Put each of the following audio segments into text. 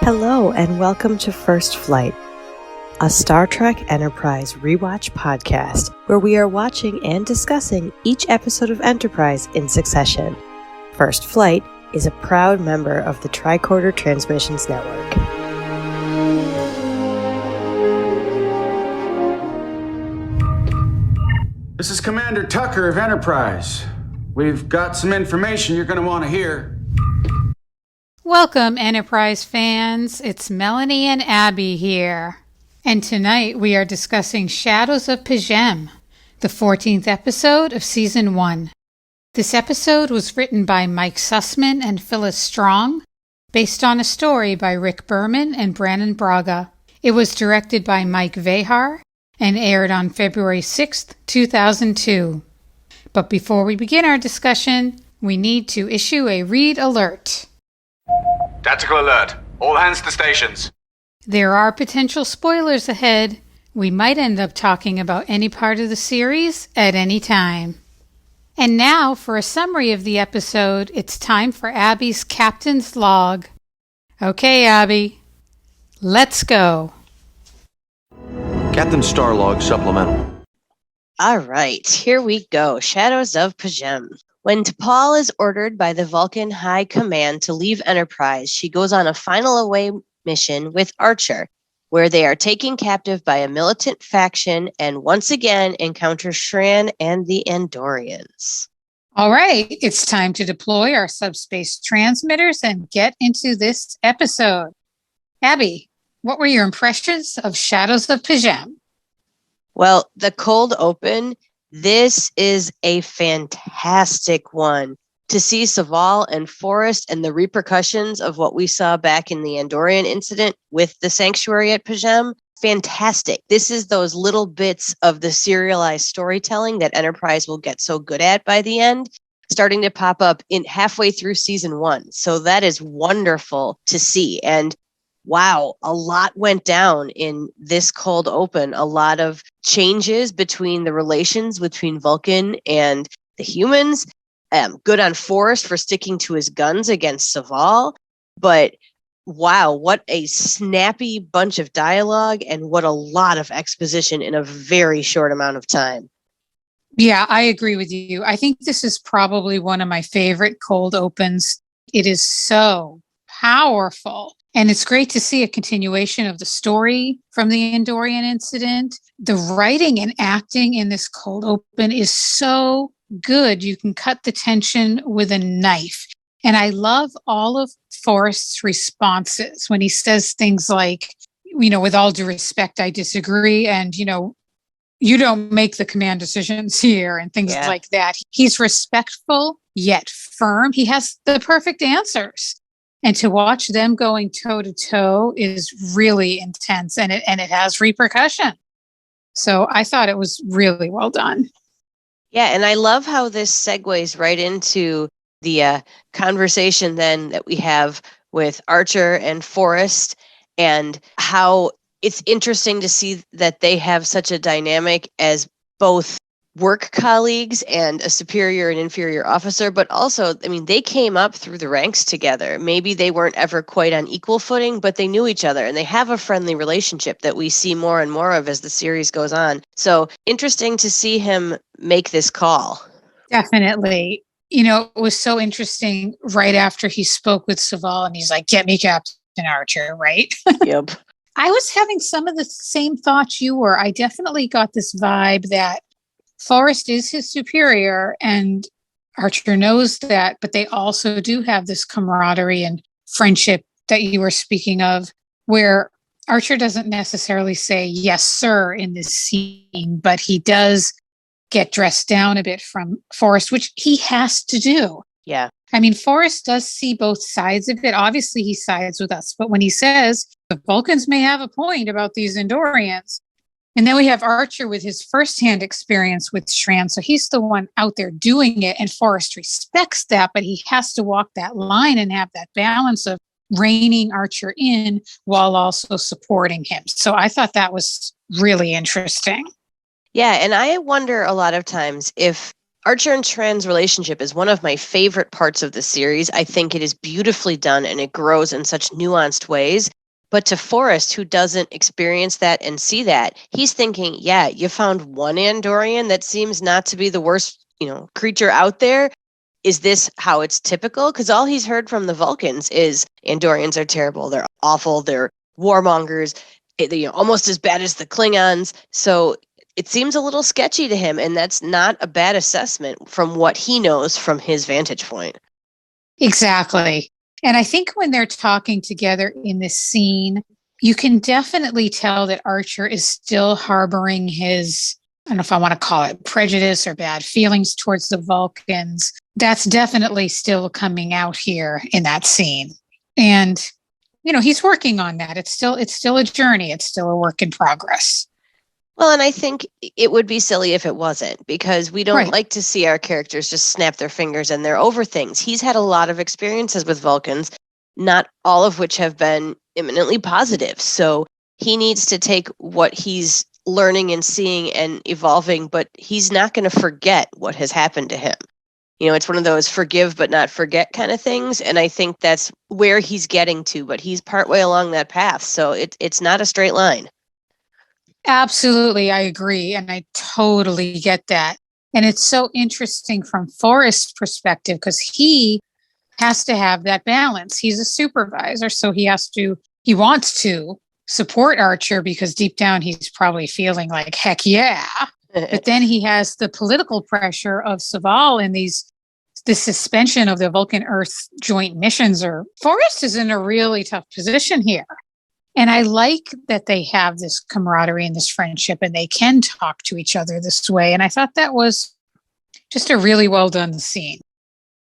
Hello and welcome to First Flight, a Star Trek Enterprise rewatch podcast where we are watching and discussing each episode of Enterprise in succession. First Flight is a proud member of the Tricorder Transmissions Network. This is Commander Tucker of Enterprise. We've got some information you're going to want to hear. Welcome, Enterprise fans. It's Melanie and Abby here. And tonight we are discussing Shadows of P'Jem, the 14th episode of Season 1. This episode was written by Mike Sussman and Phyllis Strong, based on a story by Rick Berman and Brannon Braga. It was directed by Mike Vehar and aired on February 6th, 2002. But before we begin our discussion, we need to issue a read alert. Tactical alert. All hands to stations. There are potential spoilers ahead. We might end up talking about any part of the series at any time. And now, for a summary of the episode, it's time for Abby's Captain's Log. Okay, Abby, let's go. Captain Starlog Supplemental. All right, here we go. Shadows of P'Jem. When T'Pol is ordered by the Vulcan High Command to leave Enterprise, she goes on a final away mission with Archer, where they are taken captive by a militant faction and once again encounter Shran and the Andorians. All right, it's time to deploy our subspace transmitters and get into this episode. Abby, what were your impressions of Shadows of P'Jem? Well, the cold open, this is a fantastic one. To see Saval and Forrest and the repercussions of what we saw back in the Andorian incident with the sanctuary at P'Jem, fantastic. This is those little bits of the serialized storytelling that Enterprise will get so good at by the end, starting to pop up in halfway through season 1. So that is wonderful to see. And wow, a lot went down in this cold open. A lot of changes between the relations between Vulcan and the humans. Good on Forrest for sticking to his guns against Saval. But wow, what a snappy bunch of dialogue and what a lot of exposition in a very short amount of time. Yeah, I agree with you. I think this is probably one of my favorite cold opens. It is so powerful. And it's great to see a continuation of the story from the Andorian incident. The writing and acting in this cold open is so good. You can cut the tension with a knife. And I love all of Forrest's responses when he says things like, with all due respect, I disagree. And, you don't make the command decisions here and things like that. He's respectful yet firm. He has the perfect answers. And to watch them going toe to toe is really intense, and it has repercussion. So I thought it was really well done. Yeah, and I love how this segues right into the conversation then that we have with Archer and Forrest, and how it's interesting to see that they have such a dynamic as both work colleagues and a superior and inferior officer, but also, they came up through the ranks together. Maybe they weren't ever quite on equal footing, but they knew each other and they have a friendly relationship that we see more and more of as the series goes on. So interesting to see him make this call. Definitely. It was so interesting right after he spoke with Saval and he's like, get me Captain Archer, right? Yep. I was having some of the same thoughts you were. I definitely got this vibe that Forrest is his superior and Archer knows that, but they also do have this camaraderie and friendship that you were speaking of, where Archer doesn't necessarily say, yes, sir, in this scene, but he does get dressed down a bit from Forrest, which he has to do. Yeah. Forrest does see both sides of it. Obviously, he sides with us, but when he says the Vulcans may have a point about these Andorians, and then we have Archer with his firsthand experience with Shran. So he's the one out there doing it. And Forrest respects that, but he has to walk that line and have that balance of reining Archer in while also supporting him. So I thought that was really interesting. Yeah, and I wonder a lot of times if Archer and Tran's relationship is one of my favorite parts of the series. I think it is beautifully done and it grows in such nuanced ways. But to Forrest, who doesn't experience that and see that, he's thinking, yeah, you found one Andorian that seems not to be the worst, creature out there. Is this how it's typical? Because all he's heard from the Vulcans is Andorians are terrible. They're awful. They're warmongers, almost as bad as the Klingons. So it seems a little sketchy to him. And that's not a bad assessment from what he knows from his vantage point. Exactly. And I think when they're talking together in this scene, you can definitely tell that Archer is still harboring his, I don't know if I want to call it prejudice or bad feelings towards the Vulcans. That's definitely still coming out here in that scene. And, he's working on that. It's still a journey. It's still a work in progress. Well, and I think it would be silly if it wasn't, because we don't like to see our characters just snap their fingers and they're over things. He's had a lot of experiences with Vulcans, not all of which have been eminently positive. So he needs to take what he's learning and seeing and evolving, but he's not going to forget what has happened to him. It's one of those forgive but not forget kind of things. And I think that's where he's getting to, but he's partway along that path. So it's not a straight line. Absolutely, I agree. And I totally get that. And it's so interesting from Forrest's perspective because he has to have that balance. He's a supervisor, so he wants to support Archer because deep down he's probably feeling like, heck yeah. But then he has the political pressure of Saval and the suspension of the Vulcan Earth joint missions. Forrest is in a really tough position here. And I like that they have this camaraderie and this friendship and they can talk to each other this way. And I thought that was just a really well done scene.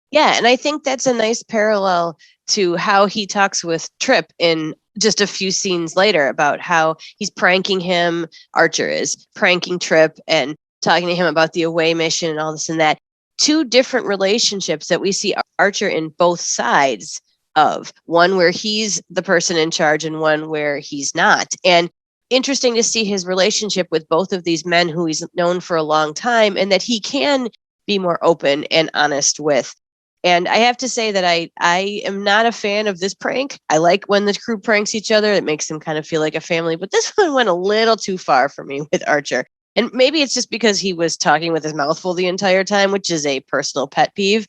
Yeah, and I think that's a nice parallel to how he talks with Trip in just a few scenes later about how he's pranking him. Archer is pranking Trip and talking to him about the away mission and all this and that. Two different relationships that we see Archer in both sides of, one where he's the person in charge and one where he's not. And interesting to see his relationship with both of these men who he's known for a long time and that he can be more open and honest with. And I have to say that I am not a fan of this prank. I like when the crew pranks each other. It makes them kind of feel like a family. But this one went a little too far for me with Archer. And maybe it's just because he was talking with his mouth full the entire time, which is a personal pet peeve.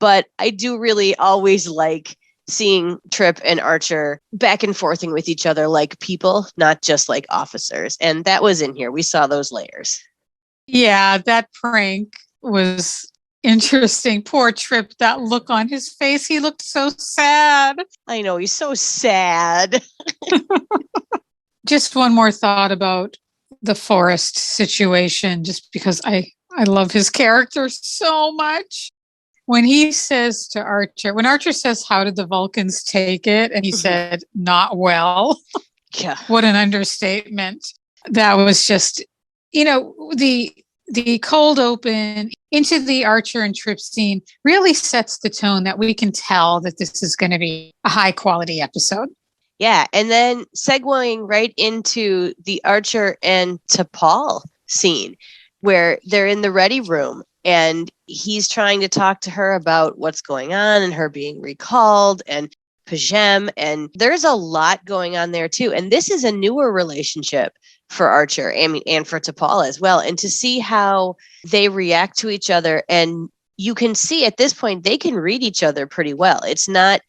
But I do really always like seeing Trip and Archer back and forthing with each other like people, not just like officers. And that was in here. We saw those layers. Yeah, that prank was interesting. Poor Trip, that look on his face. He looked so sad. I know, he's so sad. Just one more thought about the Forrest situation, just because I love his character so much. When he says to Archer, when Archer says, how did the Vulcans take it? And he said, not well. Yeah. What an understatement. That was just, the cold open into the Archer and Trip scene really sets the tone that we can tell that this is going to be a high quality episode. Yeah. And then segueing right into the Archer and T'Pol scene where they're in the ready room. And he's trying to talk to her about what's going on and her being recalled and Pajem. And there's a lot going on there, too. And this is a newer relationship for Archer and for T'Pol as well. And to see how they react to each other. And you can see at this point, they can read each other pretty well. It's not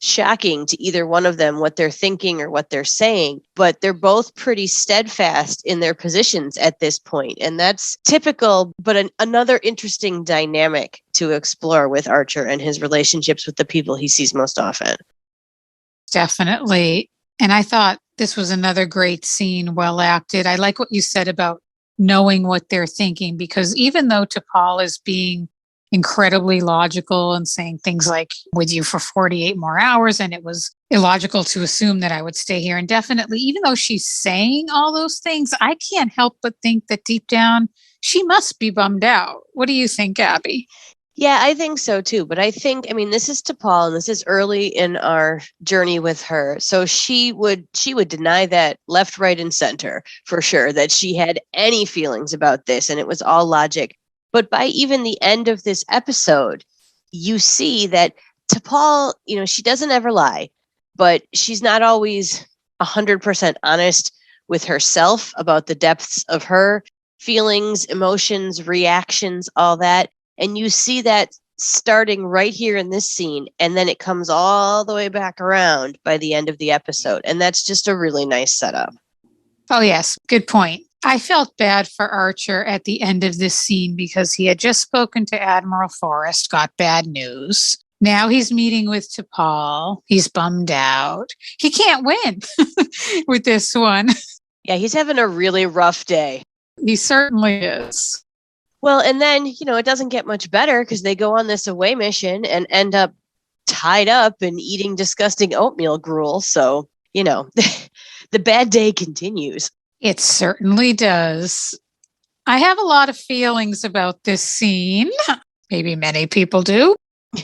shocking to either one of them what they're thinking or what they're saying, but they're both pretty steadfast in their positions at this point. And that's typical, but another interesting dynamic to explore with Archer and his relationships with the people he sees most often. Definitely. And I thought this was another great scene, well acted. I like what you said about knowing what they're thinking, because even though T'Pol is being incredibly logical and saying things like with you for 48 more hours, and it was illogical to assume that I would stay here indefinitely, even though she's saying all those things, I can't help but think that deep down she must be bummed out. What do you think, Abby? Yeah, I think so too. But I think, this is T'Pol and this is early in our journey with her. So she would deny that left, right, and center for sure, that she had any feelings about this and it was all logic. But by even the end of this episode, you see that T'Pol, she doesn't ever lie, but she's not always 100% honest with herself about the depths of her feelings, emotions, reactions, all that. And you see that starting right here in this scene, and then it comes all the way back around by the end of the episode. And that's just a really nice setup. Oh, yes. Good point. I felt bad for Archer at the end of this scene because he had just spoken to Admiral Forrest, got bad news. Now he's meeting with T'Pol. He's bummed out. He can't win with this one. Yeah, he's having a really rough day. He certainly is. Well, and then, it doesn't get much better because they go on this away mission and end up tied up and eating disgusting oatmeal gruel. So, the bad day continues. It certainly does. I have a lot of feelings about this scene. Maybe many people do.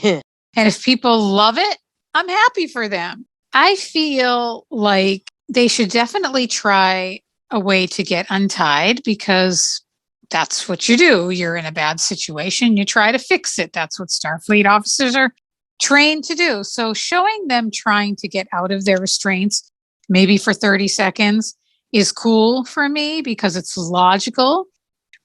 And if people love it, I'm happy for them. I feel like they should definitely try a way to get untied because that's what you do. You're in a bad situation. You try to fix it. That's what Starfleet officers are trained to do. So showing them trying to get out of their restraints, maybe for 30 seconds, is cool for me because it's logical.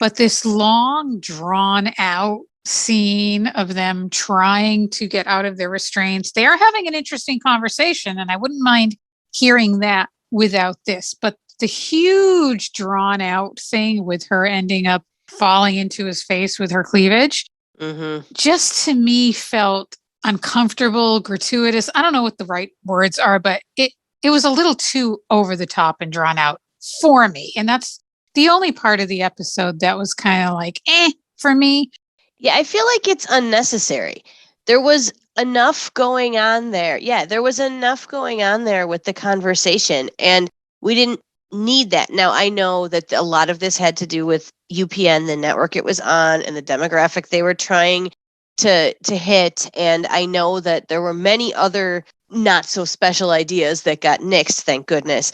But this long, drawn out scene of them trying to get out of their restraints, they are having an interesting conversation, and I wouldn't mind hearing that without this. But the huge drawn out thing with her ending up falling into his face with her cleavage, just to me felt uncomfortable, gratuitous. I don't know what the right words are, but it was a little too over the top and drawn out for me. And that's the only part of the episode that was kind of like, for me. Yeah, I feel like it's unnecessary. There was enough going on there. Yeah, there was enough going on there with the conversation, and we didn't need that. Now, I know that a lot of this had to do with UPN, the network it was on, and the demographic they were trying to hit. And I know that there were many other not so special ideas that got nixed, thank goodness.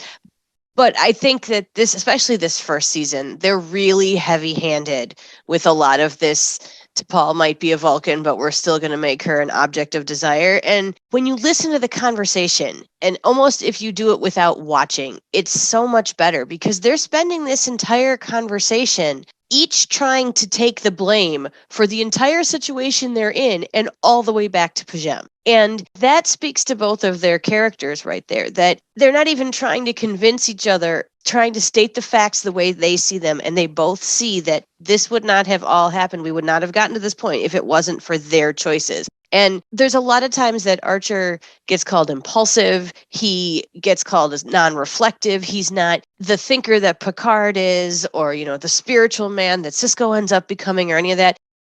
But I think that this, especially this first season, they're really heavy-handed with a lot of this. T'Pol might be a Vulcan, but we're still going to make her an object of desire. And when you listen to the conversation, and almost if you do it without watching, it's so much better because they're spending this entire conversation each trying to take the blame for the entire situation they're in and all the way back to Pajem. And that speaks to both of their characters right there, that they're not even trying to convince each other, trying to state the facts the way they see them. And they both see that this would not have all happened. We would not have gotten to this point if it wasn't for their choices. And there's a lot of times that Archer gets called impulsive. He gets called as non-reflective. He's not the thinker that Picard is, or, the spiritual man that Sisko ends up becoming, or any of that.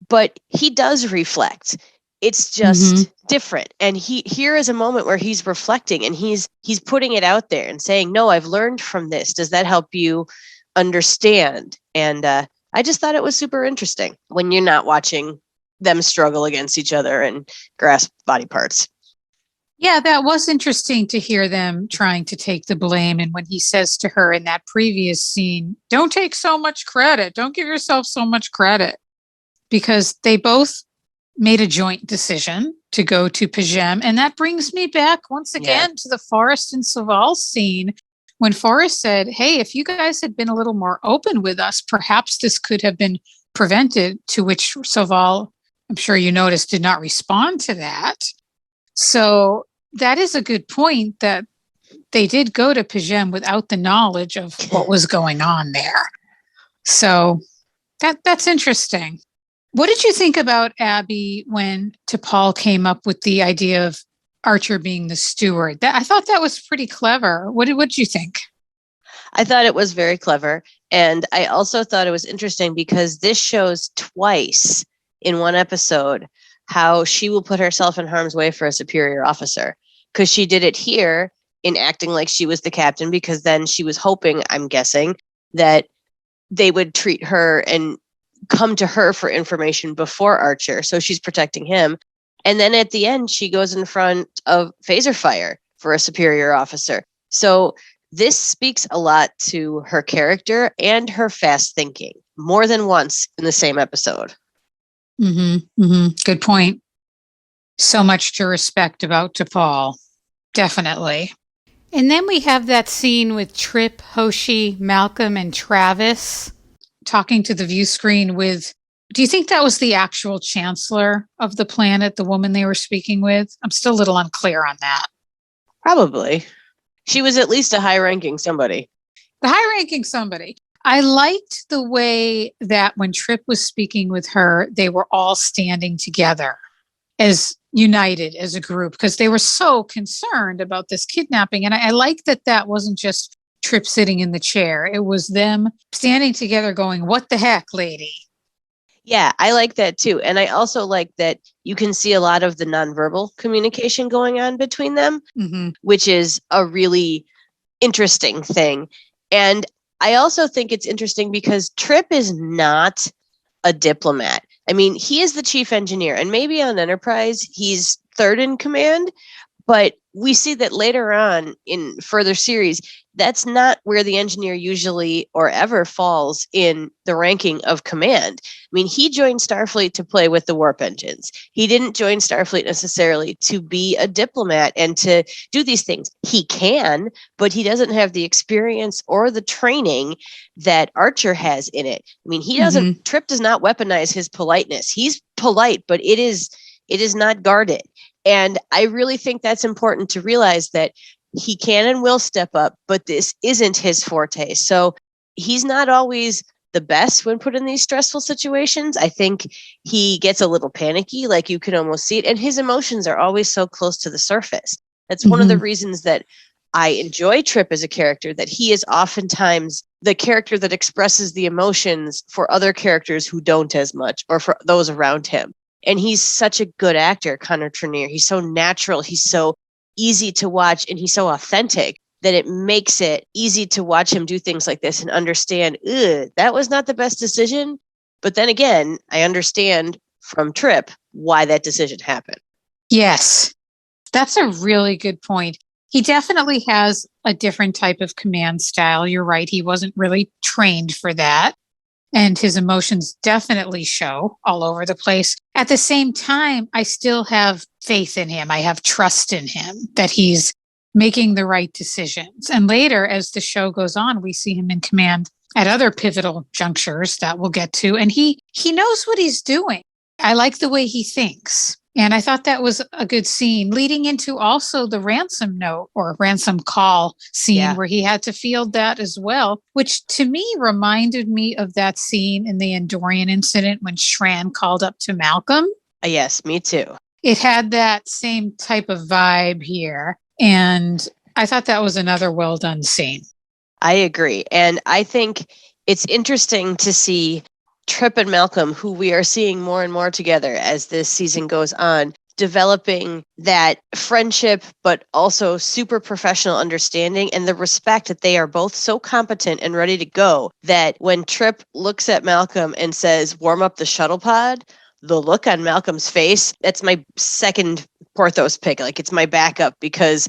But he does reflect. It's just different. And here is a moment where he's reflecting and he's putting it out there and saying, no, I've learned from this. Does that help you understand? And I just thought it was super interesting when you're not watching them struggle against each other and grasp body parts. Yeah, that was interesting to hear them trying to take the blame. And when he says to her in that previous scene, don't take so much credit. Don't give yourself so much credit. Because they both made a joint decision to go to Pajem. And that brings me back once again to the Forrest and Saval scene when Forrest said, hey, if you guys had been a little more open with us, perhaps this could have been prevented, to which Saval, I'm sure you noticed, did not respond to that. So that is a good point that they did go to Pajem without the knowledge of what was going on there. So that's interesting. What did you think about Abby when T'Pol came up with the idea of Archer being the steward? I thought that was pretty clever. What did you think? I thought it was very clever. And I also thought it was interesting because this shows twice in one episode how she will put herself in harm's way for a superior officer. Because she did it here in acting like she was the captain, because then she was hoping, I'm guessing, that they would treat her and come to her for information before Archer. So she's protecting him. And then at the end, she goes in front of phaser fire for a superior officer. So this speaks a lot to her character and her fast thinking, more than once in the same episode. Good point. So much to respect about T'Pol. Definitely. And then we have that scene with Trip, Hoshi, Malcolm, and Travis talking to the view screen with, do you think that was the actual chancellor of the planet, the woman they were speaking with? I'm still a little unclear on that. Probably. She was at least a high-ranking somebody. The high-ranking somebody. I liked the way that when Trip was speaking with her, they were all standing together as united as a group because they were so concerned about this kidnapping. And I like that that wasn't just Trip sitting in the chair. It was them standing together going, what the heck, lady? Yeah, I like that too. And I also like that you can see a lot of the nonverbal communication going on between them, which is a really interesting thing. And I also think it's interesting because Trip is not a diplomat. I mean, he is the chief engineer, and maybe on Enterprise, he's third in command. But we see that later on in further series, that's not where the engineer usually or ever falls in the ranking of command. I mean, he joined Starfleet to play with the warp engines. He didn't join Starfleet necessarily to be a diplomat and to do these things. He can, but he doesn't have the experience or the training that Archer has in it. I mean, he doesn't, Trip does not weaponize his politeness. He's polite, but it is not guarded. And I really think that's important to realize that he can and will step up, but this isn't his forte. So he's not always the best when put in these stressful situations. I think he gets a little panicky, like you can almost see it. And his emotions are always so close to the surface. That's one of the reasons that I enjoy Trip as a character, that he is oftentimes the character that expresses the emotions for other characters who don't as much, or for those around him. And he's such a good actor, Connor Trenier. He's so natural. He's so easy to watch, and he's so authentic that it makes it easy to watch him do things like this and understand, that was not the best decision. But then again, I understand from Trip why that decision happened. Yes, that's a really good point. He definitely has a different type of command style. You're right. He wasn't really trained for that. And his emotions definitely show all over the place. At the same time, I still have faith in him. I have trust in him that he's making the right decisions. And later, as the show goes on, we see him in command at other pivotal junctures that we'll get to. And he knows what he's doing. I like the way he thinks. And I thought that was a good scene, leading into also the ransom note or ransom call scene where he had to field that as well, which to me reminded me of that scene in the Andorian incident when Shran called up to Malcolm. Yes, me too. It had that same type of vibe here. And I thought that was another well done scene. I agree. And I think it's interesting to see Trip and Malcolm, who we are seeing more and more together as this season goes on, developing that friendship, but also super professional understanding and the respect that they are both so competent and ready to go that when Trip looks at Malcolm and says, warm up the shuttle pod, the look on Malcolm's face, that's my second Porthos pick. Like, it's my backup because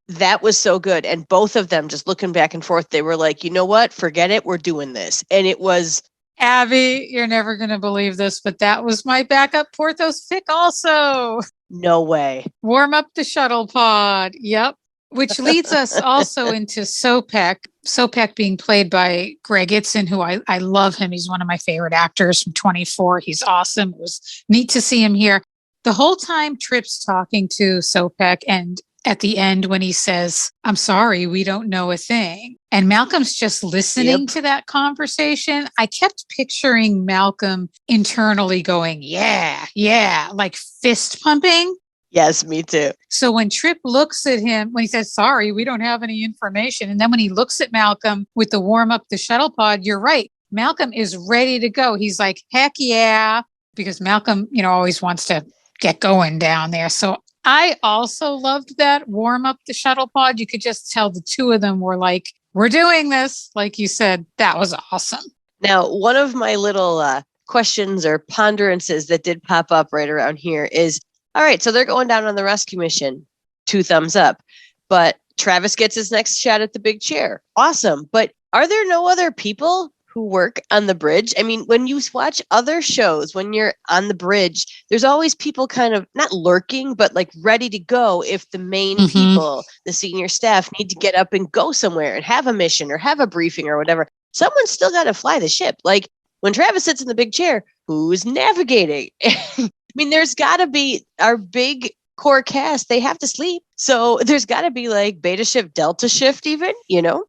that was so good. And both of them just looking back and forth, they were like, you know what? Forget it. We're doing this. And it was... Abby, you're never going to believe this, but that was my backup Porthos pick also. No way. Warm up the shuttle pod. Yep. Which leads us also into Sopek. Sopek being played by Greg Itzin, who I love him. He's one of my favorite actors from 24. He's awesome. It was neat to see him here. The whole time Trip's talking to Sopek, and at the end when he says, I'm sorry, we don't know a thing. And Malcolm's just listening to that conversation. I kept picturing Malcolm internally going, yeah, like fist pumping. Yes, me too. So when Trip looks at him, when he says, sorry, we don't have any information. And then when he looks at Malcolm with the warm up the shuttle pod, you're right. Malcolm is ready to go. He's like, heck yeah. Because Malcolm, always wants to get going down there. So I also loved that warm up the shuttle pod. You could just tell the two of them were like, we're doing this. Like you said, that was awesome. Now, one of my little questions or ponderances that did pop up right around here is, all right, so they're going down on the rescue mission. 2 thumbs up. But Travis gets his next shot at the big chair. Awesome. But are there no other people who work on the bridge. I mean, when you watch other shows, when you're on the bridge, there's always people kind of not lurking, but like ready to go if the main people, the senior staff, need to get up and go somewhere and have a mission or have a briefing or whatever. Someone's still got to fly the ship. Like when Travis sits in the big chair, who's navigating? I mean, there's got to be our big core cast. They have to sleep. So there's got to be like beta shift, delta shift even, you know?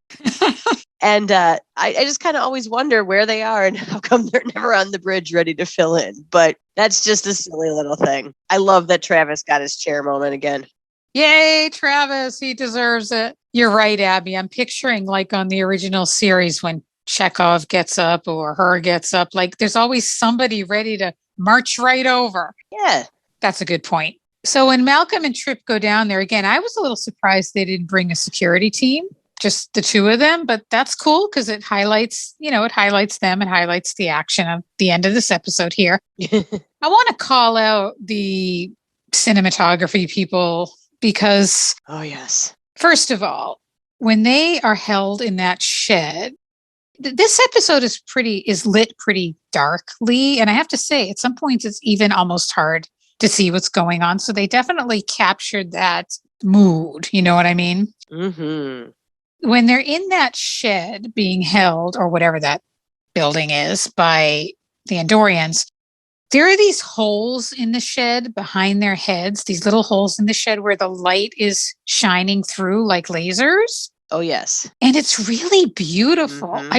And I just kind of always wonder where they are and how come they're never on the bridge ready to fill in. But that's just a silly little thing. I love that Travis got his chair moment again. Yay, Travis. He deserves it. You're right, Abby. I'm picturing like on the original series when Chekhov gets up or her gets up, like there's always somebody ready to march right over. Yeah. That's a good point. So when Malcolm and Trip go down there again, I was a little surprised they didn't bring a security team. Just the two of them, but that's cool because it highlights, it highlights them and highlights the action of the end of this episode here. I want to call out the cinematography people because, oh yes, first of all, when they are held in that shed, this episode is lit pretty darkly, and I have to say, at some points, it's even almost hard to see what's going on. So they definitely captured that mood. You know what I mean? Mm-hmm. When they're in that shed being held, or whatever that building is, by the Andorians, there are these holes in the shed behind their heads, these little holes in the shed where the light is shining through like lasers. Oh, yes. And it's really beautiful. Mm-hmm.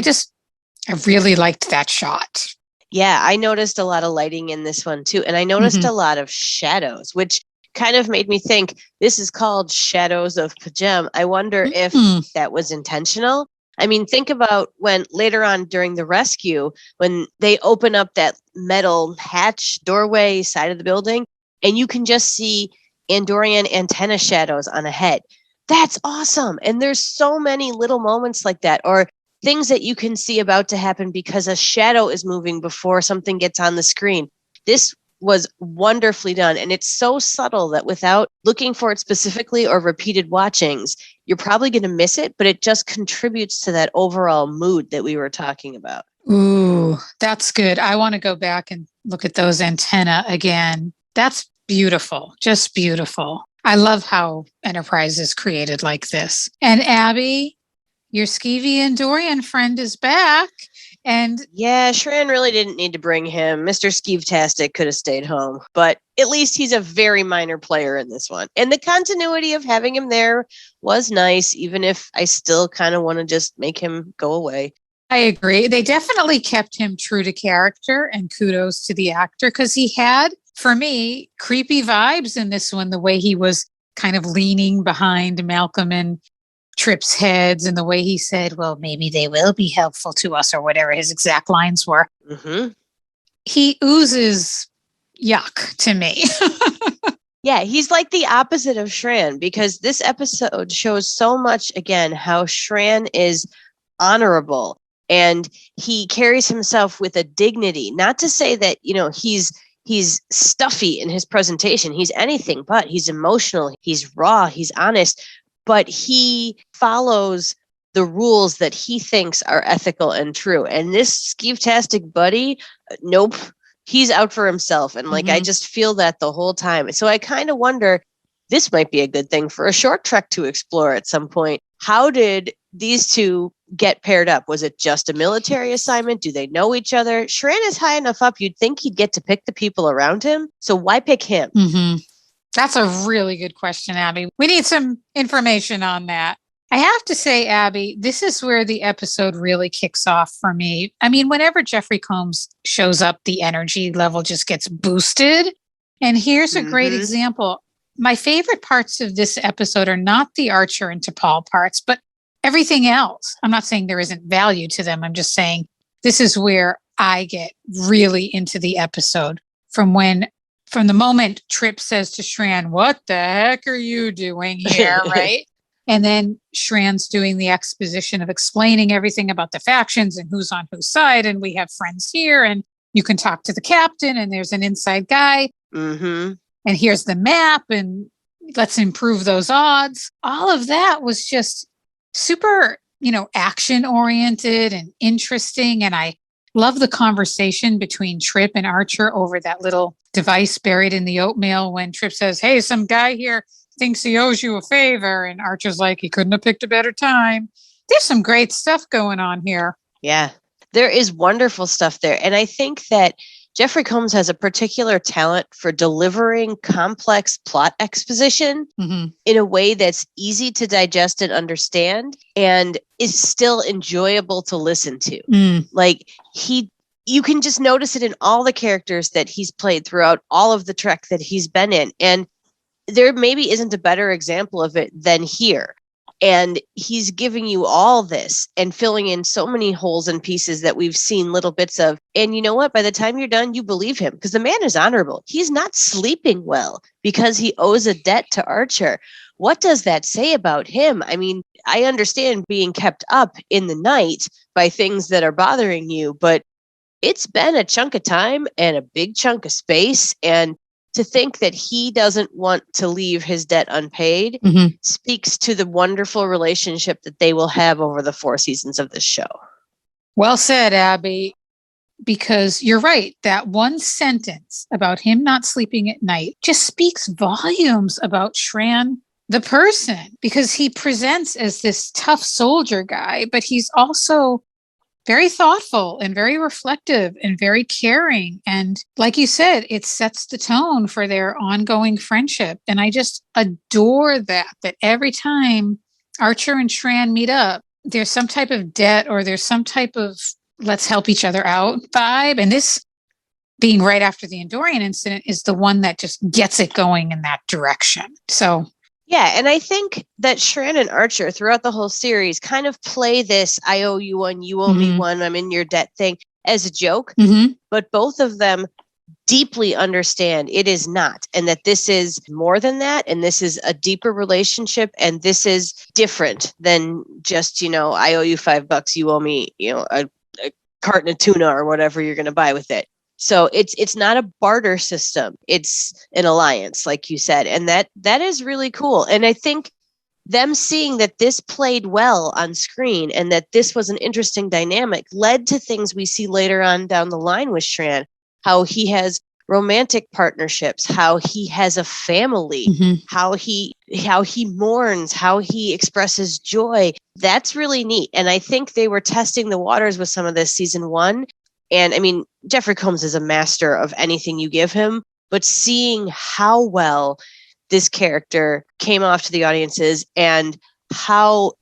I really liked that shot. Yeah, I noticed a lot of lighting in this one too. And I noticed a lot of shadows, which kind of made me think this is called Shadows of Pajem. I wonder if that was intentional. I mean, think about when later on during the rescue, when they open up that metal hatch doorway side of the building, and you can just see Andorian antenna shadows on a head. That's awesome. And there's so many little moments like that, or things that you can see about to happen because a shadow is moving before something gets on the screen. This was wonderfully done. And it's so subtle that without looking for it specifically or repeated watchings, you're probably going to miss it, but it just contributes to that overall mood that we were talking about. Ooh, that's good. I want to go back and look at those antenna again. That's beautiful. Just beautiful. I love how Enterprise is created like this. And Abby, your skeevy Andorian friend is back. And yeah, Shran really didn't need to bring him. Mr. Skeeve-tastic could have stayed home, but at least he's a very minor player in this one. And the continuity of having him there was nice, even if I still kind of want to just make him go away. I agree. They definitely kept him true to character, and kudos to the actor because he had, for me, creepy vibes in this one, the way he was kind of leaning behind Malcolm and Trip's heads and the way he said, well, maybe they will be helpful to us or whatever his exact lines were. Mm-hmm. He oozes yuck to me. Yeah, he's like the opposite of Shran because this episode shows so much, again, how Shran is honorable and he carries himself with a dignity. Not to say that, he's stuffy in his presentation. He's anything but. He's emotional. He's raw. He's honest. But he follows the rules that he thinks are ethical and true. And this skeeve-tastic buddy, nope, he's out for himself. And I just feel that the whole time. So I kind of wonder, this might be a good thing for a short trek to explore at some point. How did these two get paired up? Was it just a military assignment? Do they know each other? Shran is high enough up, you'd think he'd get to pick the people around him. So why pick him? Mm-hmm. That's a really good question, Abby. We need some information on that. I have to say, Abby, this is where the episode really kicks off for me. I mean, whenever Jeffrey Combs shows up, the energy level just gets boosted. And here's a great example. My favorite parts of this episode are not the Archer and T'Pol parts, but everything else. I'm not saying there isn't value to them. I'm just saying this is where I get really into the episode from the moment Trip says to Shran, what the heck are you doing here, right? And then Shran's doing the exposition of explaining everything about the factions and who's on whose side. And we have friends here and you can talk to the captain and there's an inside guy. Mm-hmm. And here's the map and let's improve those odds. All of that was just super action oriented and interesting. And I love the conversation between Trip and Archer over that little device buried in the oatmeal when Trip says, hey, some guy here thinks he owes you a favor. And Archer's like, he couldn't have picked a better time. There's some great stuff going on here. Yeah, there is wonderful stuff there. And I think that Jeffrey Combs has a particular talent for delivering complex plot exposition in a way that's easy to digest and understand and is still enjoyable to listen to. Like you can just notice it in all the characters that he's played throughout all of the Trek that he's been in. And there maybe isn't a better example of it than here. And he's giving you all this and filling in so many holes and pieces that we've seen little bits of. And you know what? By the time you're done, you believe him because the man is honorable. He's not sleeping well because he owes a debt to Archer. What does that say about him? I mean, I understand being kept up in the night by things that are bothering you, but it's been a chunk of time and a big chunk of space. And to think that he doesn't want to leave his debt unpaid speaks to the wonderful relationship that they will have over the 4 seasons of this show. Well said, Abby, because you're right. That one sentence about him not sleeping at night just speaks volumes about Shran, the person, because he presents as this tough soldier guy, but he's also very thoughtful and very reflective and very caring. And like you said, it sets the tone for their ongoing friendship. And I just adore that every time Archer and Shran meet up, there's some type of debt or there's some type of let's help each other out vibe. And this being right after the Andorian incident is the one that just gets it going in that direction. So yeah, and I think that Shran and Archer throughout the whole series kind of play this I owe you one, you owe me one, I'm in your debt thing as a joke. But both of them deeply understand it is not, and that this is more than that, and this is a deeper relationship, and this is different than just, I owe you $5, you owe me, a carton of tuna or whatever you're going to buy with it. So it's not a barter system. It's an alliance, like you said. And that is really cool. And I think them seeing that this played well on screen and that this was an interesting dynamic led to things we see later on down the line with Shran, how he has romantic partnerships, how he has a family, how he mourns, how he expresses joy. That's really neat. And I think they were testing the waters with some of this season 1. And I mean, Jeffrey Combs is a master of anything you give him, but seeing how well this character came off to the audiences and how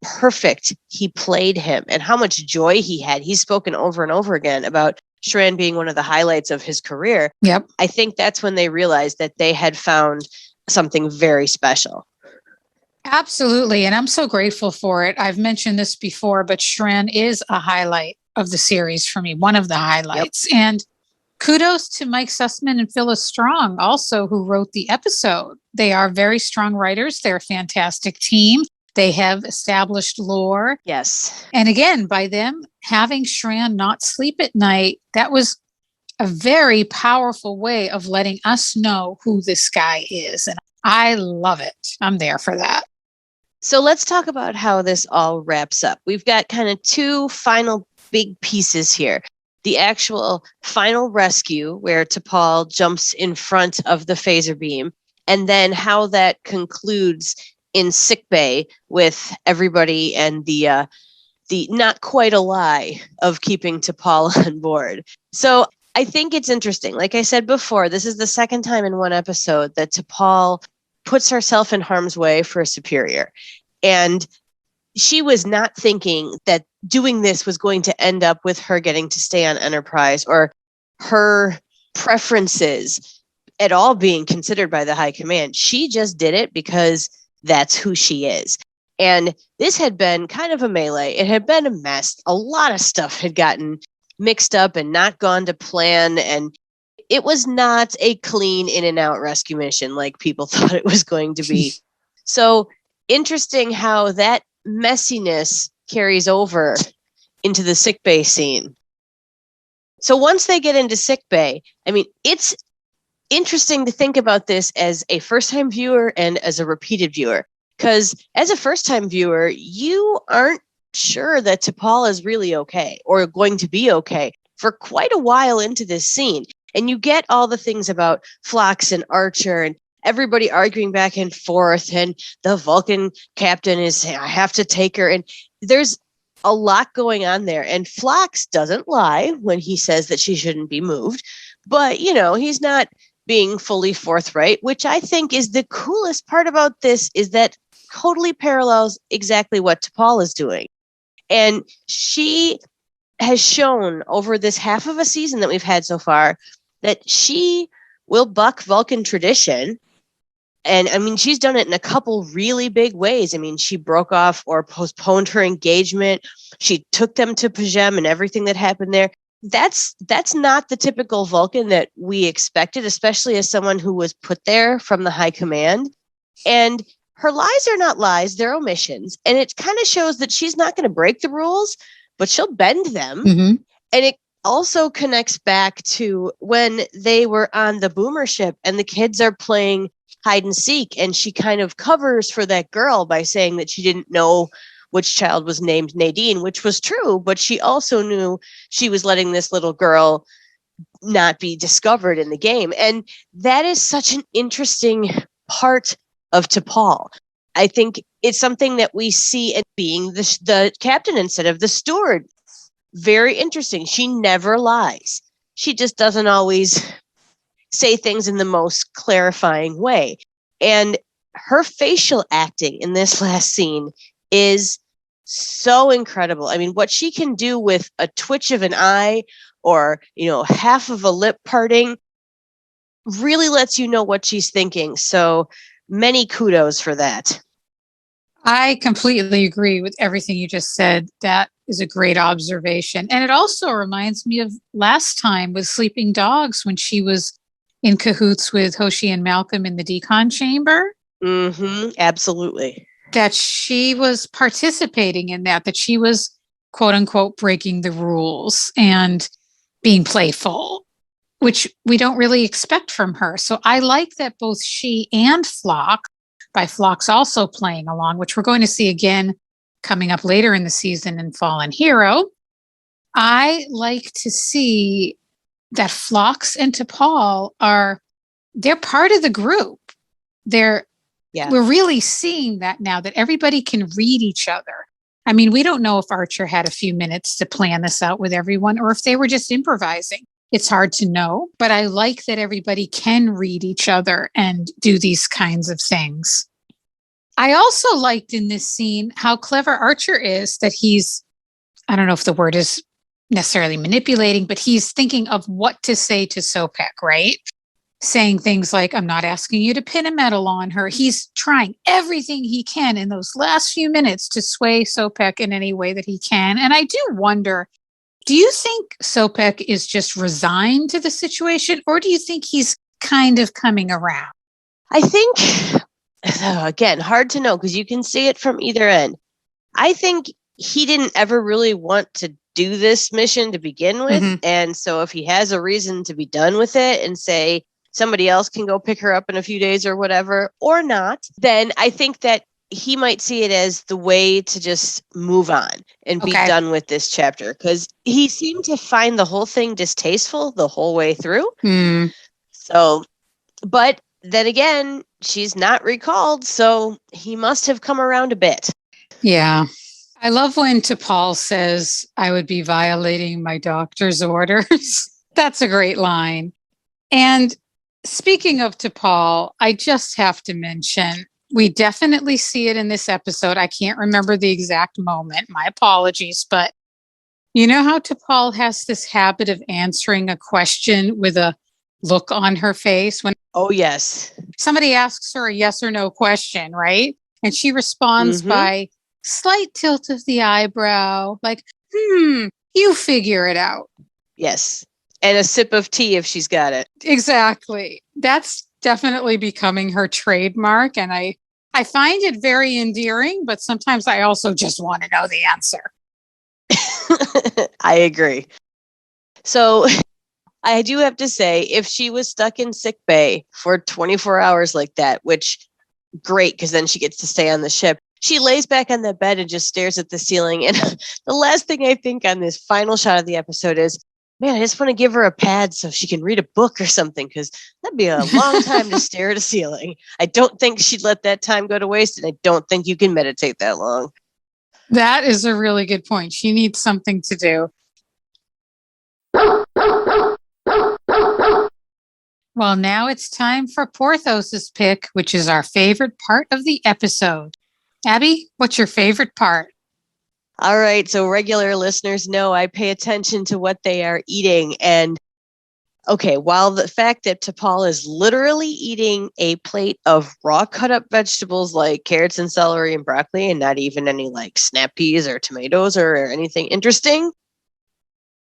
perfect he played him and how much joy he had. He's spoken over and over again about Shran being one of the highlights of his career. Yep. I think that's when they realized that they had found something very special. Absolutely. And I'm so grateful for it. I've mentioned this before, but Shran is a highlight of the series for me, one of the highlights. Yep. And kudos to Mike Sussman and Phyllis Strong, also, who wrote the episode. They are very strong writers. They're a fantastic team. They have established lore. Yes. And again, by them having Shran not sleep at night, that was a very powerful way of letting us know who this guy is. And I love it. I'm there for that. So let's talk about how this all wraps up. We've got kind of 2 final big pieces here. The actual final rescue where T'Pol jumps in front of the phaser beam, and then how that concludes in sickbay with everybody and the not quite a lie of keeping T'Pol on board. So I think it's interesting. Like I said before, this is the second time in one episode that T'Pol puts herself in harm's way for a superior. And she was not thinking that doing this was going to end up with her getting to stay on Enterprise or her preferences at all being considered by the high command. She just did it because that's who she is. And this had been kind of a melee. It had been a mess. A lot of stuff had gotten mixed up and not gone to plan. And it was not a clean in and out rescue mission like people thought it was going to be. So interesting how that messiness carries over into the sickbay scene. So once they get into sickbay, I mean, it's interesting to think about this as a first-time viewer and as a repeated viewer. Because as a first-time viewer, you aren't sure that T'Pol is really okay or going to be okay for quite a while into this scene. And you get all the things about Phlox and Archer and everybody arguing back and forth. And the Vulcan captain is saying, I have to take her. And there's a lot going on there. And Phlox doesn't lie when he says that she shouldn't be moved. But, he's not being fully forthright, which I think is the coolest part about this, is that totally parallels exactly what T'Pol is doing. And she has shown over this half of a season that we've had so far that she will buck Vulcan tradition. And I mean, she's done it in a couple really big ways. I mean, she broke off or postponed her engagement. She took them to Pajem and everything that happened there. That's not the typical Vulcan that we expected, especially as someone who was put there from the high command. And her lies are not lies, they're omissions. And it kind of shows that she's not going to break the rules, but she'll bend them. Mm-hmm. And it also connects back to when they were on the boomer ship and the kids are playing hide and seek. And she kind of covers for that girl by saying that she didn't know which child was named Nadine, which was true. But she also knew she was letting this little girl not be discovered in the game. And that is such an interesting part of T'Pol. I think it's something that we see in being the captain instead of the steward. Very interesting. She never lies. She just doesn't always say things in the most clarifying way. And her facial acting in this last scene is so incredible. I mean, what she can do with a twitch of an eye or, half of a lip parting really lets you know what she's thinking. So many kudos for that. I completely agree with everything you just said. That is a great observation. And it also reminds me of last time with Sleeping Dogs when she was in cahoots with Hoshi and Malcolm in the decon chamber. Mm-hmm. Absolutely. That she was participating in that she was, quote unquote, breaking the rules and being playful, which we don't really expect from her. So I like that both she and Flock, by Phlox also playing along, which we're going to see again coming up later in the season in Fallen Hero. I like to see that Phlox and T'Pol they're part of the group. We're really seeing that now, that everybody can read each other. I mean, we don't know if Archer had a few minutes to plan this out with everyone or if they were just improvising. It's hard to know, but I like that everybody can read each other and do these kinds of things. I also liked in this scene how clever Archer is, that he's, I don't know if the word is necessarily manipulating, but he's thinking of what to say to Sopek, right? Saying things like, I'm not asking you to pin a medal on her. He's trying everything he can in those last few minutes to sway Sopek in any way that he can. And I do wonder, do you think Sopek is just resigned to the situation, or do you think he's kind of coming around? I think, again, hard to know because you can see it from either end. I think he didn't ever really want to do this mission to begin with. Mm-hmm. And so if he has a reason to be done with it and say somebody else can go pick her up in a few days or whatever, or not, then I think that he might see it as the way to just move on and be done with this chapter, because he seemed to find the whole thing distasteful the whole way through. So, but then again, she's not recalled, so he must have come around a bit. Yeah. I love when T'Pol says, I would be violating my doctor's orders. That's a great line. And speaking of T'Pol, I just have to mention, we definitely see it in this episode. I can't remember the exact moment. My apologies. But you know how T'Pol has this habit of answering a question with a look on her face? Oh, yes. Somebody asks her a yes or no question, right? And she responds by slight tilt of the eyebrow, like, you figure it out. Yes. And a sip of tea if she's got it. Exactly. That's definitely becoming her trademark. And I find it very endearing, but sometimes I also just want to know the answer. I agree. So I do have to say, if she was stuck in sick bay for 24 hours like that, which great, because then she gets to stay on the ship, she lays back on the bed and just stares at the ceiling. And the last thing I think on this final shot of the episode is, man, I just want to give her a pad so she can read a book or something, because that'd be a long time to stare at a ceiling. I don't think she'd let that time go to waste, and I don't think you can meditate that long. That is a really good point. She needs something to do. Well, now it's time for Porthos's pick, which is our favorite part of the episode. Abby, what's your favorite part? All right, so regular listeners know I pay attention to what they are eating. And okay, while the fact that T'Pol is literally eating a plate of raw cut up vegetables like carrots and celery and broccoli, and not even any like snap peas or tomatoes or anything interesting,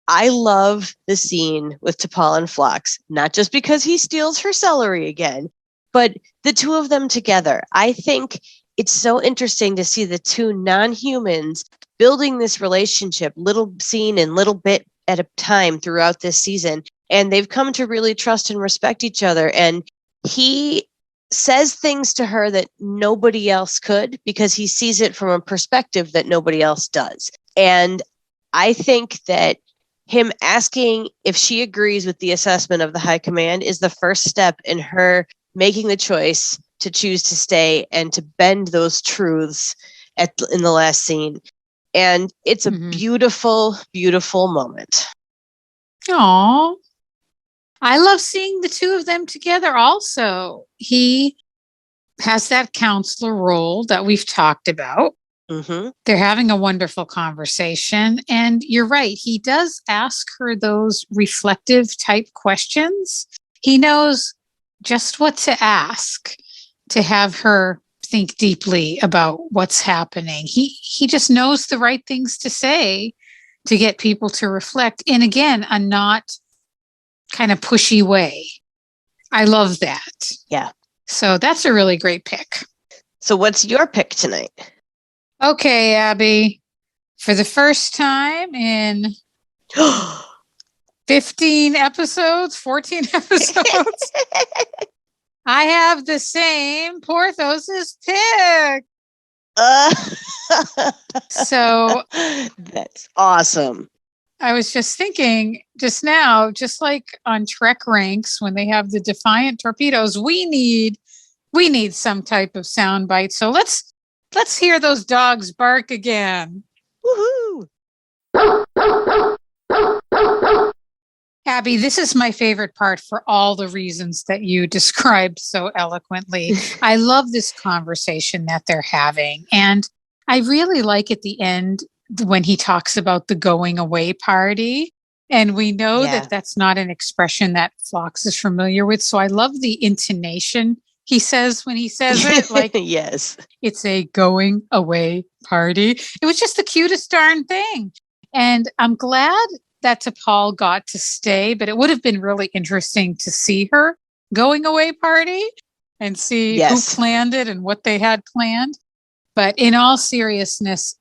I love the scene with T'Pol and Phlox, not just because he steals her celery again, but the two of them together. I think it's so interesting to see the two non-humans building this relationship, little scene and little bit at a time throughout this season. And they've come to really trust and respect each other. And he says things to her that nobody else could, because he sees it from a perspective that nobody else does. And I think that him asking if she agrees with the assessment of the High Command is the first step in her making the choice to choose to stay and to bend those truths in the last scene. And it's a beautiful, beautiful moment. Aww. I love seeing the two of them together also. He has that counselor role that we've talked about. Mm-hmm. They're having a wonderful conversation. And you're right. He does ask her those reflective type questions. He knows just what to ask to have her think deeply about what's happening. He just knows the right things to say to get people to reflect in, again, a not kind of pushy way. I love that. Yeah. So that's a really great pick. So what's your pick tonight? Okay, Abby. For the first time in 15 episodes, 14 episodes, I have the same Porthos's pick. So that's awesome. I was just thinking just now, just like on Trek ranks when they have the Defiant torpedoes, we need some type of sound bite. So let's hear those dogs bark again. Woohoo! Abby, this is my favorite part for all the reasons that you described so eloquently. I love this conversation that they're having. And I really like at the end when he talks about the going away party. And we know that that's not an expression that Phlox is familiar with. So I love the intonation he says when he says it. Like, yes, it's a going away party. It was just the cutest darn thing. And I'm glad that T'Pol got to stay, but it would have been really interesting to see her going away party and see who planned it and what they had planned. But in all seriousness,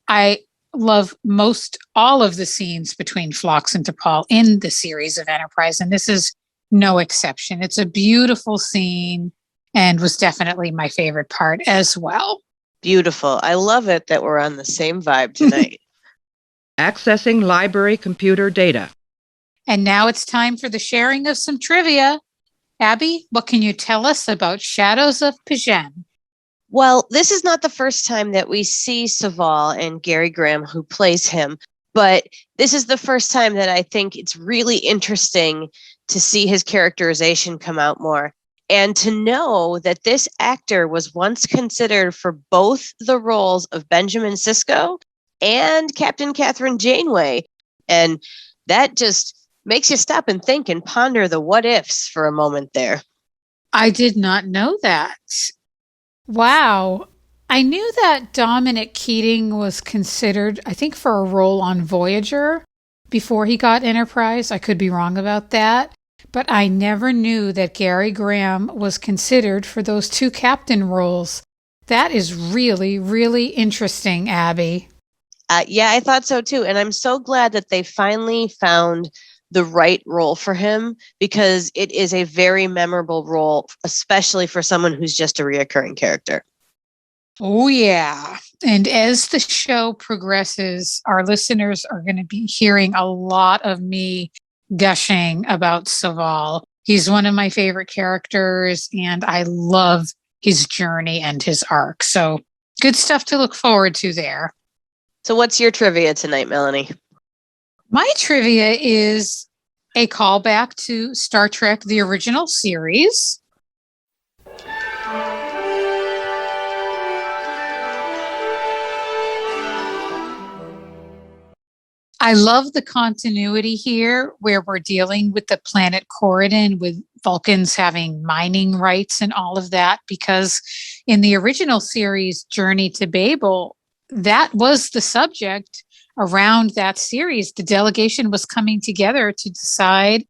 I love most all of the scenes between Phlox and T'Pol in the series of Enterprise, and this is no exception. It's a beautiful scene and was definitely my favorite part as well. Beautiful. I love it that we're on the same vibe tonight. Accessing library computer data. And now it's time for the sharing of some trivia. Abby, what can you tell us about Shadows of P'Jen? Well, this is not the first time that we see Saval and Gary Graham, who plays him, but this is the first time that I think it's really interesting to see his characterization come out more. And to know that this actor was once considered for both the roles of Benjamin Sisko and Captain Catherine Janeway. And that just makes you stop and think and ponder the what ifs for a moment there. I did not know that. Wow. I knew that Dominic Keating was considered, I think, for a role on Voyager before he got Enterprise. I could be wrong about that. But I never knew that Gary Graham was considered for those two captain roles. That is really, really interesting, Abby. Yeah, I thought so too. And I'm so glad that they finally found the right role for him, because it is a very memorable role, especially for someone who's just a reoccurring character. Oh, yeah. And as the show progresses, our listeners are going to be hearing a lot of me gushing about Saval. He's one of my favorite characters, and I love his journey and his arc. So good stuff to look forward to there. So what's your trivia tonight, Melanie? My trivia is a callback to Star Trek, the original series. I love the continuity here where we're dealing with the planet Corridon with Vulcans having mining rights and all of that, because in the original series, Journey to Babel, that was the subject around that series. The delegation was coming together to decide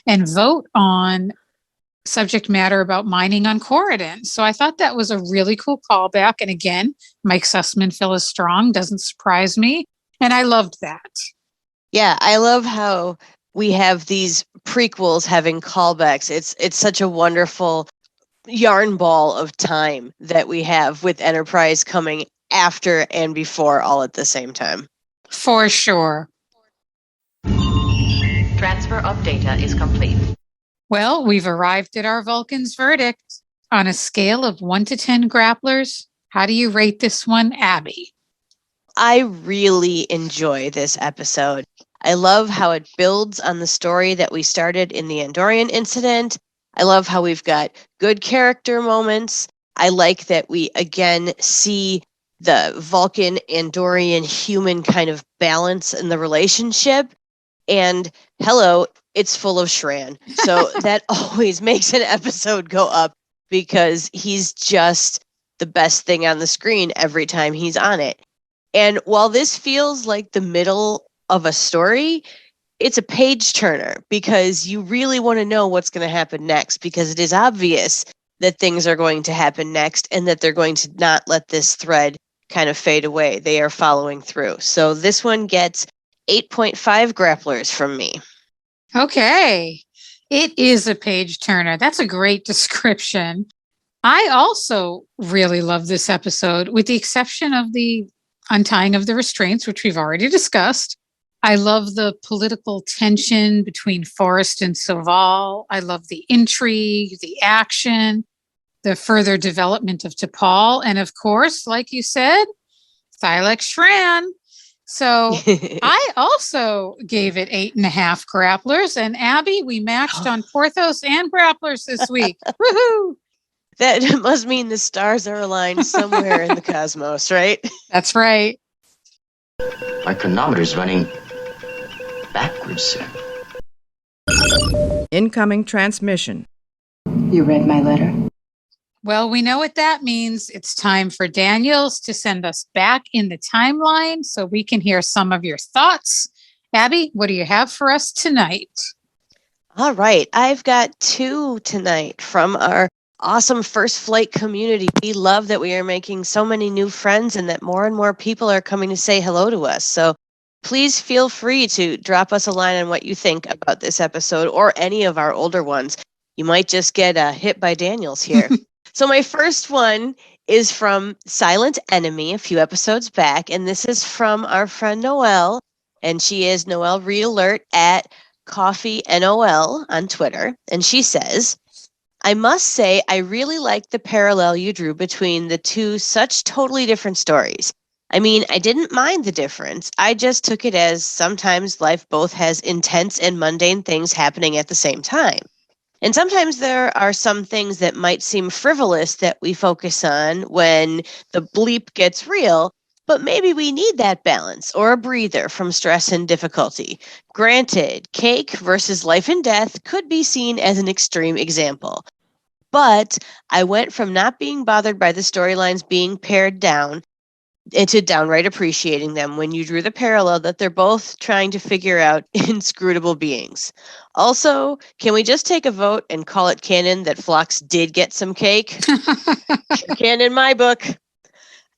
and vote on subject matter about mining on Corridon. So I thought that was a really cool callback. And again, Mike Sussman, Phyllis Strong, doesn't surprise me. And I loved that. Yeah, I love how we have these prequels having callbacks. It's such a wonderful yarn ball of time that we have with Enterprise coming after and before all at the same time. For sure. Transfer of data is complete. Well, we've arrived at our Vulcan's verdict. On a scale of 1 to 10 grapplers, how do you rate this one, Abby? I really enjoy this episode. I love how it builds on the story that we started in the Andorian incident. I love how we've got good character moments. I like that we again see the Vulcan, Andorian, human kind of balance in the relationship. And hello, it's full of Shran. So that always makes an episode go up because he's just the best thing on the screen every time he's on it. And while this feels like the middle of a story, it's a page turner because you really want to know what's going to happen next, because it is obvious that things are going to happen next and that they're going to not let this thread kind of fade away. They are following through. So this one gets 8.5 grapplers from me. Okay. It is a page turner. That's a great description. I also really love this episode, with the exception of the untying of the restraints, which we've already discussed. I love the political tension between Forrest and Saval. I love the intrigue, the action, the further development of T'Pol, and of course, like you said, Thylex Shran. So I also gave it 8.5 grapplers, and Abby, we matched on Porthos and grapplers this week. Woohoo! That must mean the stars are aligned somewhere in the cosmos, right? That's right. My chronometer's running backwards, sir. Incoming transmission. You read my letter? Well, we know what that means. It's time for Daniels to send us back in the timeline so we can hear some of your thoughts. Abby, what do you have for us tonight? All right. I've got 2 tonight from our awesome First Flight community. We love that we are making so many new friends and that more and more people are coming to say hello to us. So please feel free to drop us a line on what you think about this episode or any of our older ones. You might just get hit by Daniels here. So my first one is from Silent Enemy a few episodes back, and this is from our friend Noelle, and she is Noelle Realert at Coffee NOL on Twitter, and she says, I must say I really like the parallel you drew between the two such totally different stories. I mean, I didn't mind the difference. I just took it as sometimes life both has intense and mundane things happening at the same time. And sometimes there are some things that might seem frivolous that we focus on when the bleep gets real, but maybe we need that balance or a breather from stress and difficulty. Granted, cake versus life and death could be seen as an extreme example. But I went from not being bothered by the storylines being pared down into downright appreciating them when you drew the parallel that they're both trying to figure out inscrutable beings. Also, can we just take a vote and call it canon that Phlox did get some cake? Canon in my book.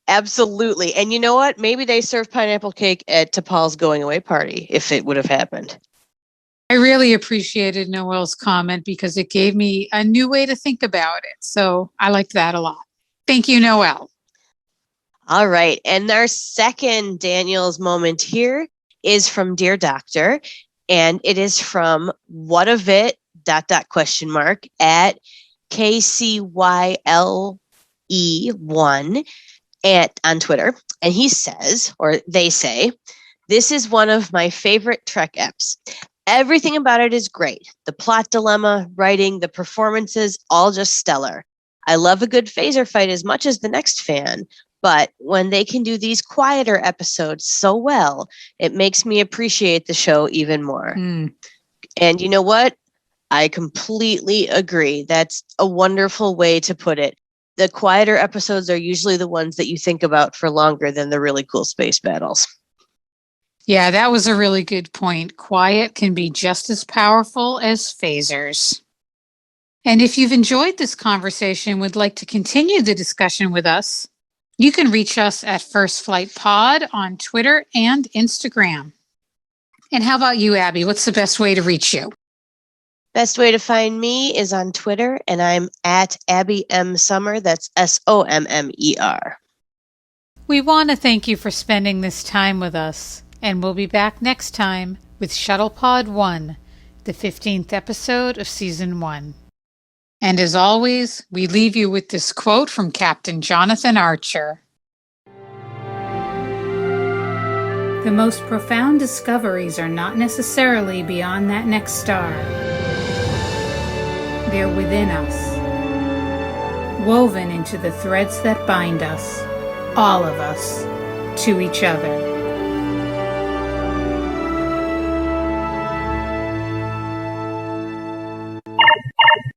Absolutely. And you know what? Maybe they served pineapple cake at T'Pol's going away party if it would have happened. I really appreciated Noelle's comment because it gave me a new way to think about it. So I liked that a lot. Thank you, Noelle. All right. And our second Daniel's moment here is from Dear Doctor. And it is from what of it, ... at KCYLE1 on Twitter. And he says, or they say, this is one of my favorite Trek eps. Everything about it is great. The plot dilemma, writing, the performances, all just stellar. I love a good phaser fight as much as the next fan, but when they can do these quieter episodes so well, it makes me appreciate the show even more. And you know what? I completely agree. That's a wonderful way to put it. The quieter episodes are usually the ones that you think about for longer than the really cool space battles. Yeah, that was a really good point. Quiet can be just as powerful as phasers. And if you've enjoyed this conversation and would like to continue the discussion with us, you can reach us at First Flight Pod on Twitter and Instagram. And how about you, Abby? What's the best way to reach you? Best way to find me is on Twitter, and I'm at Abby M. Sommer. That's SOMMER. We want to thank you for spending this time with us, and we'll be back next time with Shuttle Pod 1, the 15th episode of Season 1. And as always, we leave you with this quote from Captain Jonathan Archer. The most profound discoveries are not necessarily beyond that next star. They're within us, woven into the threads that bind us, all of us, to each other.